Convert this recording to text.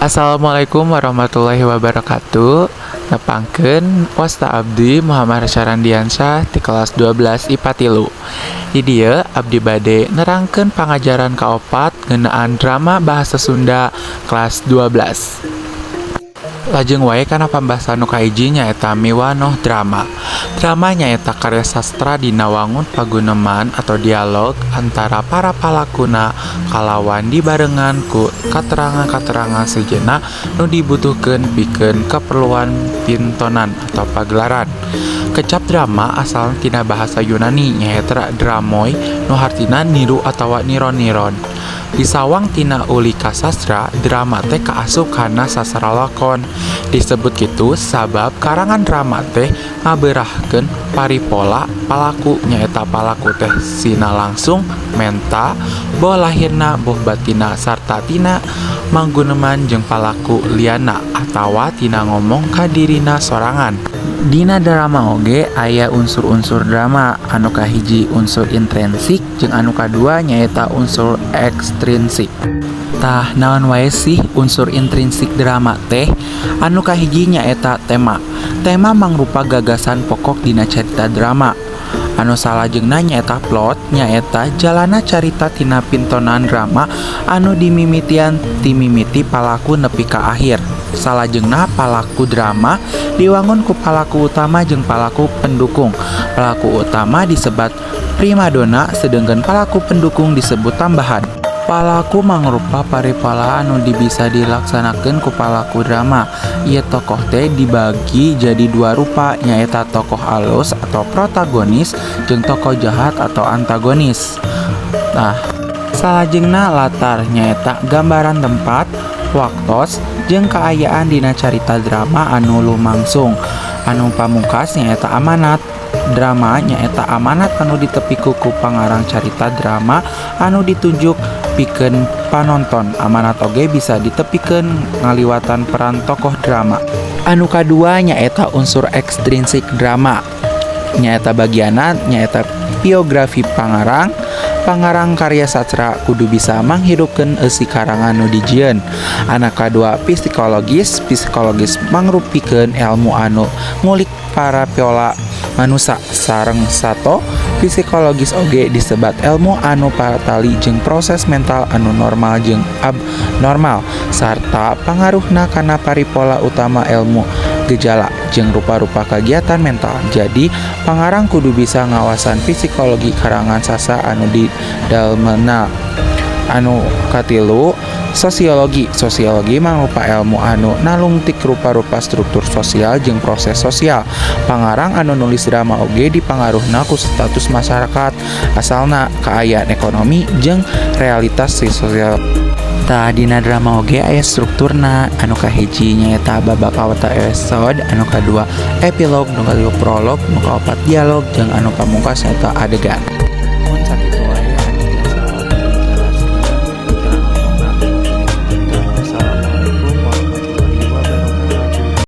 Assalamualaikum warahmatullahi wabarakatuh. Nepangkeun wasta abdi Muhammad Syarandiansyah di kelas 12 IPA 3. Di dieu abdi bade nerangkeun pangajaran kaopat ngeunaan drama bahasa Sunda kelas 12. Lajeng wae kana pambahasan nu kahiji nyaeta miwanoh drama. Drama nyaeta karya sastra dina wangun paguneman atau dialog antara para palakuna kalawan dibarengan ku katerangan-katerangan sejenna nu dibutuhkeun pikeun keperluan pintonan atau pagelaran. Kecap drama asal tina bahasa Yunani nyaeta dramoi nu hartina niru atawa niron-niron. Disawang tina uli kasastra, drama teh kaasup kana sastra lakon. Disebut kitu sabab karangan drama teh ngabeurahkeun paripola palaku nyaeta palaku teh sina langsung menta, boh lahirna, boh batina sarta tina mangguneman jeung palaku liana atawa tina ngomong ka dirina sorangan. Dina drama oge aya unsur-unsur drama, anu kahiji unsur intrinsik jeung anu kadua nyaeta unsur ekstrinsik. Tah naon wae sih unsur intrinsik drama teh? Anu kahiji nyaeta tema. Tema mangrupa gagasan pokok dina carita drama. Anu salajengna nyaeta plot, nyaeta jalana carita tina pintonan drama anu dimimitian ti mimiti palaku nepi ka akhir. Salajengna palaku drama diwangun ku palaku utama jeung palaku pendukung. Palaku utama disebut primadona sedangkan palaku pendukung disebut tambahan. Palaku mangrupa paripala anu bisa dilaksanakeun ku palaku drama. Ieu tokoh teh dibagi jadi dua rupa nyaeta tokoh alus atau protagonis jeung tokoh jahat atau antagonis. Nah, salajengna latar nyaeta gambaran tempat, waktos jeung kaayaan dina carita drama anu lumangsung. Anu pamungkas nyaeta amanat. Drama nyaeta amanat anu ditepiku ku pangarang carita drama anu ditunjuk pikeun panonton. Amanat oge bisa ditepikeun ngaliwatan peran tokoh drama. Anu kadua nyaeta unsur ekstrinsik drama. Nyaeta bagiana nyaeta biografi pangarang. Pangarang karya sastra kudu bisa manghidupkeun eusi karangan nu dijieun. Anu kadua psikologis. Psikologis mangrupikeun ilmu anu ngulik para piola manusa sareng sato. Psikologis oge disebat ilmu anu patali jeung proses mental anu normal jeung abnormal sarta pangaruhna kana paripola utama ilmu gejala jeung rupa-rupa kagiatan mental. Jadi pangarang kudu bisa ngawasan psikologi karangan sasa anu didalmena. Anu katilu sosiologi. Sosiologi mangrupa ilmu anu nalungtik rupa-rupa struktur sosial jeung proses sosial. Pangarang anu nulis drama oge dipangaruhna ku status masyarakat asalna, kaayaan ekonomi jeung realitas sosial. Tah dina drama oge aya strukturna. Anu kahiji nyaeta babak awal episode, anu kadua epilog, nu katilu prolog, nu kaopat dialog jeung anu pamungkas nyaeta adegan.